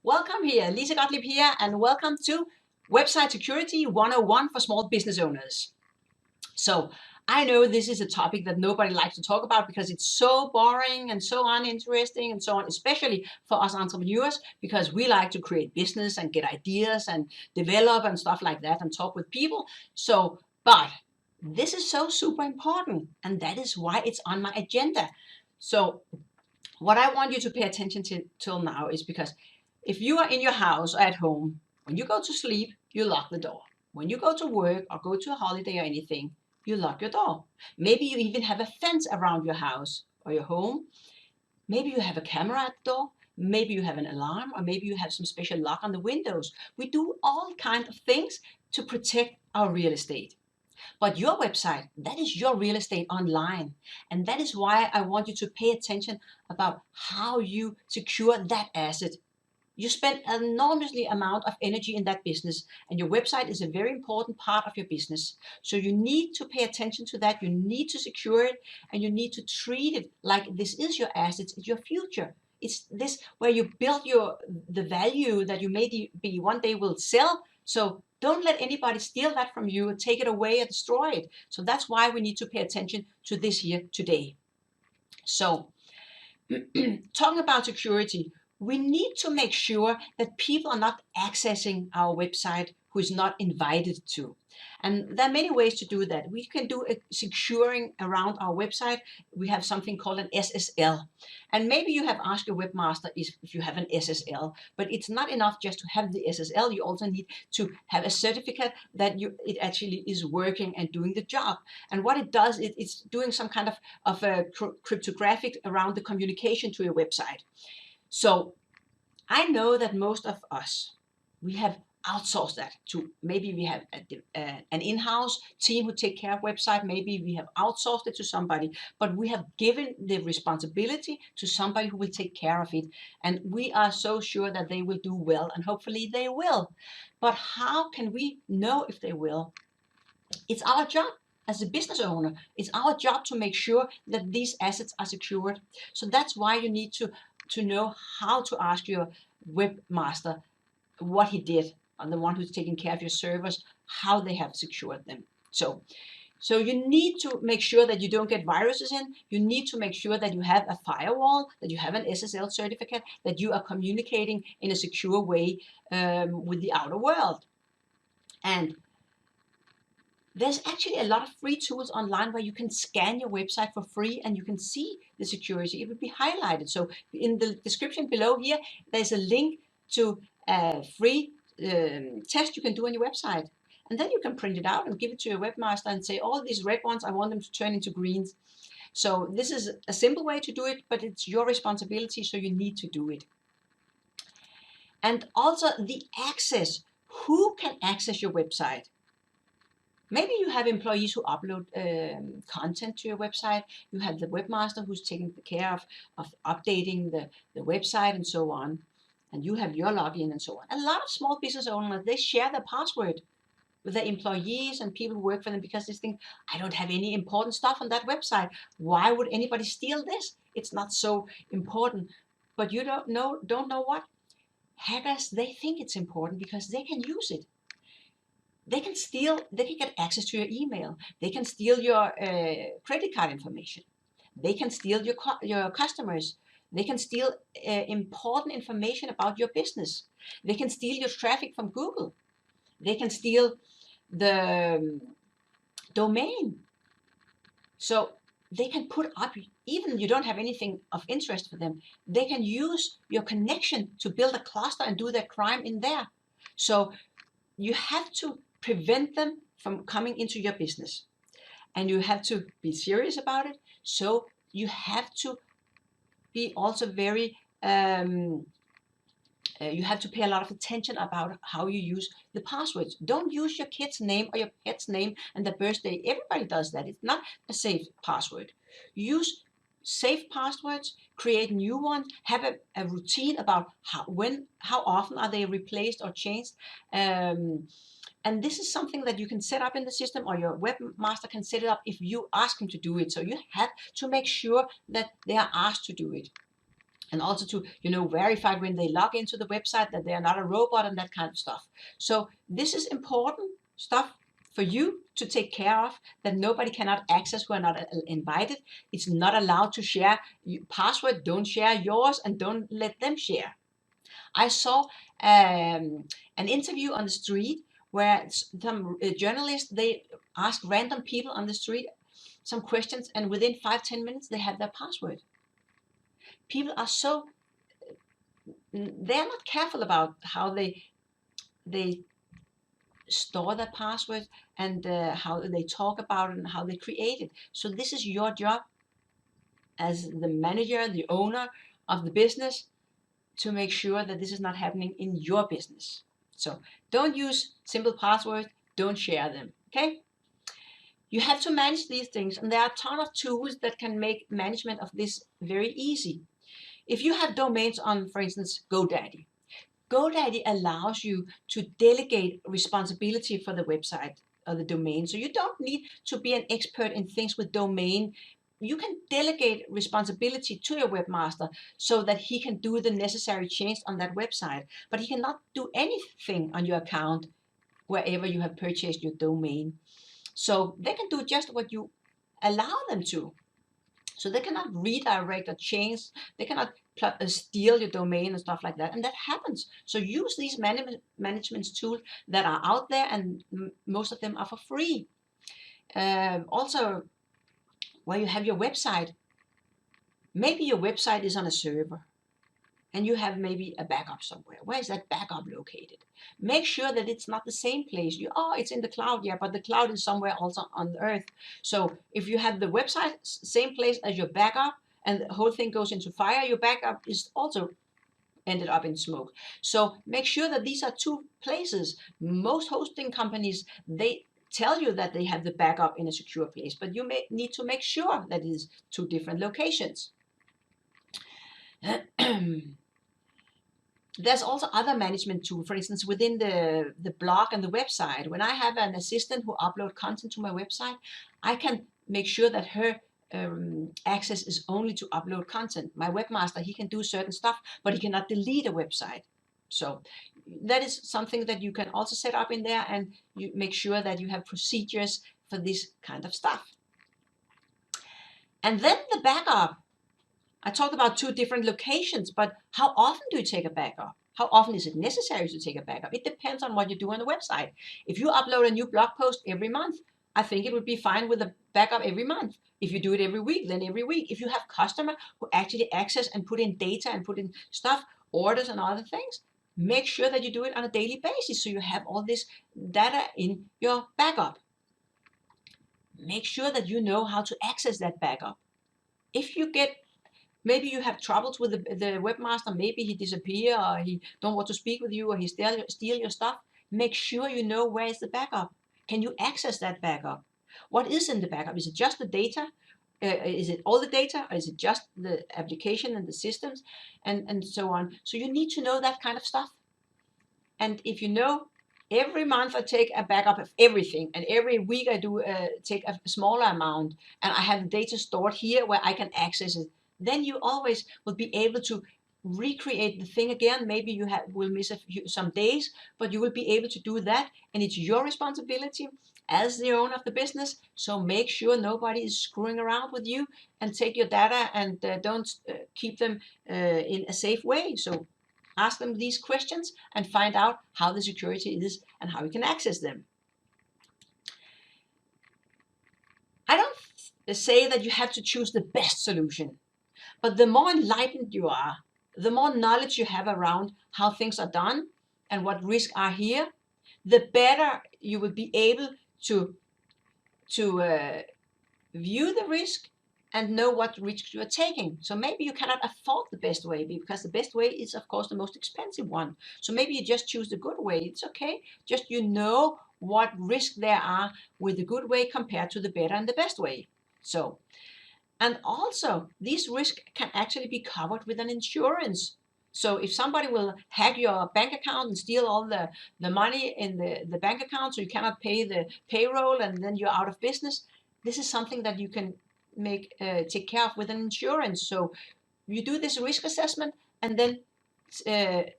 Welcome here, Lise Gottlieb here, and welcome to Website Security 101 for small business owners. So I know this is a topic that nobody likes to talk about because it's so boring and so uninteresting and so on, especially for us entrepreneurs, because we like to create business and get ideas and develop and stuff like that and talk with people. But this is so super important, and that is why it's on my agenda. So what I want you to pay attention to till now is because if you are in your house or at home, when you go to sleep, you lock the door. When you go to work or go to a holiday or anything, you lock your door. Maybe you even have a fence around your house or your home. Maybe you have a camera at the door. Maybe you have an alarm, or maybe you have some special lock on the windows. We do all kinds of things to protect our real estate. But your website, that is your real estate online. And that is why I want you to pay attention about how you secure that asset. You spend an enormously amount of energy in that business, and your website is a very important part of your business. So you need to pay attention to that. You need to secure it, and you need to treat it like this is your assets, it's your future. It's this where you build the value that you maybe one day will sell. So don't let anybody steal that from you, take it away or destroy it. So that's why we need to pay attention to this here today. So talking about security, we need to make sure that people are not accessing our website who is not invited to. And there are many ways to do that. We can do a securing around our website. We have something called an SSL. And maybe you have asked your webmaster if you have an SSL, but it's not enough just to have the SSL. You also need to have a certificate that it actually is working and doing the job. And what it does, it's doing some kind of a cryptographic around the communication to your website. So I know that most of us, we have outsourced that to, maybe we have an in-house team who take care of website, maybe we have outsourced it to somebody, but we have given the responsibility to somebody who will take care of it. And we are so sure that they will do well, and hopefully they will. But how can we know if they will? It's our job. As a business owner, it's our job to make sure that these assets are secured. So that's why you need to know how to ask your webmaster what he did, and the one who's taking care of your servers, how they have secured them. So you need to make sure that you don't get viruses in. You need to make sure that you have a firewall, that you have an SSL certificate, that you are communicating in a secure way with the outer world. And there's actually a lot of free tools online where you can scan your website for free and you can see the security. It will be highlighted. So in the description below here, there's a link to a free test you can do on your website. And then you can print it out and give it to your webmaster and say, all these red ones, I want them to turn into greens. So this is a simple way to do it, but it's your responsibility, so you need to do it. And also the access. Who can access your website? Maybe you have employees who upload content to your website. You have the webmaster who's taking care of updating the website and so on. And you have your login and so on. A lot of small business owners, they share their password with their employees and people who work for them because they think, I don't have any important stuff on that website. Why would anybody steal this? It's not so important. But you don't know what? Hackers, they think it's important because they can use it. They can get access to your email. They can steal your credit card information. They can steal your customers. They can steal important information about your business. They can steal your traffic from Google. They can steal the domain. So they can put up, even you don't have anything of interest for them, they can use your connection to build a cluster and do their crime in there. So you have to prevent them from coming into your business. And you have to be serious about it. So you have to be also very, you have to pay a lot of attention about how you use the passwords. Don't use your kid's name or your pet's name and their birthday. Everybody does that. It's not a safe password. Use safe passwords, create new ones, have a routine about how often are they replaced or changed. And this is something that you can set up in the system, or your webmaster can set it up if you ask him to do it. So you have to make sure that they are asked to do it. and also to, verify when they log into the website that they are not a robot and that kind of stuff. So this is important stuff for you to take care of, that nobody cannot access who are not invited. It's not allowed to share password. Don't share yours, and don't let them share. I saw an interview on the street where some journalists, they asked random people on the street some questions, and within 5-10 minutes they had their password. People are so, they're not careful about how they store their password, and how they talk about it and how they create it. So this is your job as the manager, the owner of the business, to make sure that this is not happening in your business. So don't use simple passwords, don't share them, okay? You have to manage these things, and there are a ton of tools that can make management of this very easy. If you have domains on, for instance, GoDaddy, GoDaddy allows you to delegate responsibility for the website or the domain. So you don't need to be an expert in things with domain. You can delegate responsibility to your webmaster so that he can do the necessary change on that website. But he cannot do anything on your account wherever you have purchased your domain. So they can do just what you allow them to. So they cannot redirect or change. They cannot steal your domain and stuff like that. And that happens. So use these management tools that are out there, and most of them are for free. Also, where you have your website, maybe your website is on a server and you have maybe a backup somewhere. Where is that backup located? Make sure that it's not the same place. It's in the cloud, yeah, but the cloud is somewhere also on the earth. So if you have the website same place as your backup and the whole thing goes into fire, your backup is also ended up in smoke. So make sure that these are two places. Most hosting companies, they tell you that they have the backup in a secure place, but you may need to make sure that it is two different locations. There's also other management tools, for instance, within the blog and the website. When I have an assistant who uploads content to my website, I can make sure that her access is only to upload content. My webmaster, he can do certain stuff, but he cannot delete a website. So that is something that you can also set up in there, and you make sure that you have procedures for this kind of stuff. And then the backup. I talked about two different locations, but how often do you take a backup? How often is it necessary to take a backup? It depends on what you do on the website. If you upload a new blog post every month, I think it would be fine with a backup every month. If you do it every week, then every week. If you have customers who actually access and put in data and put in stuff, orders and other things, make sure that you do it on a daily basis so you have all this data in your backup. Make sure that you know how to access that backup. If you get maybe you have troubles with the webmaster, maybe he disappear, or he don't want to speak with you, or he steal your stuff. Make sure you know where is the backup. Can you access that backup? What is in the backup? Is it just the data? Is it all the data, or is it just the application and the systems and so on? So you need to know that kind of stuff. And if you know, every month I take a backup of everything, and every week I do take a smaller amount, and I have the data stored here where I can access it, then you always will be able to recreate the thing again. Maybe you will miss some days, but you will be able to do that, and it's your responsibility as the owner of the business. So make sure nobody is screwing around with you, and take your data and don't keep them in a safe way. So ask them these questions and find out how the security is and how you can access them. I don't say that you have to choose the best solution. But the more enlightened you are, the more knowledge you have around how things are done and what risks are here, the better you will be able to view the risk and know what risks you are taking. So maybe you cannot afford the best way, because the best way is, of course, the most expensive one. So maybe you just choose the good way. It's okay. Just you know what risks there are with the good way compared to the better and the best way. So. And also, these risks can actually be covered with an insurance. So if somebody will hack your bank account and steal all the money in the bank account, so you cannot pay the payroll and then you're out of business, this is something that you can take care of with an insurance. So you do this risk assessment and then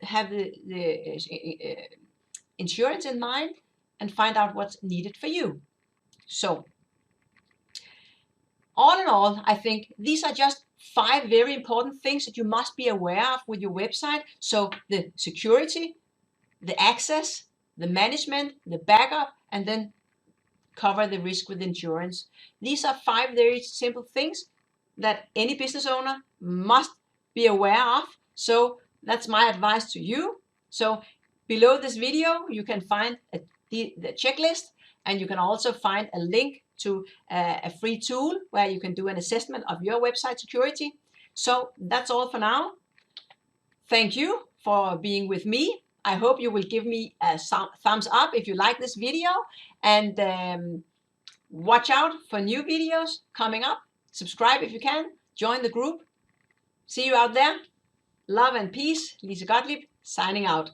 have the insurance in mind and find out what's needed for you. So all in all, I think these are just 5 very important things that you must be aware of with your website. So the security, the access, the management, the backup, and then cover the risk with insurance. These are 5 very simple things that any business owner must be aware of. So that's my advice to you. So below this video, you can find the checklist, and you can also find a link to a free tool where you can do an assessment of your website security. So that's all for now. Thank you for being with me. I hope you will give me a thumbs up if you like this video, and watch out for new videos coming up. Subscribe if you can. Join the group. See you out there. Love and peace. Lise Gottlieb signing out.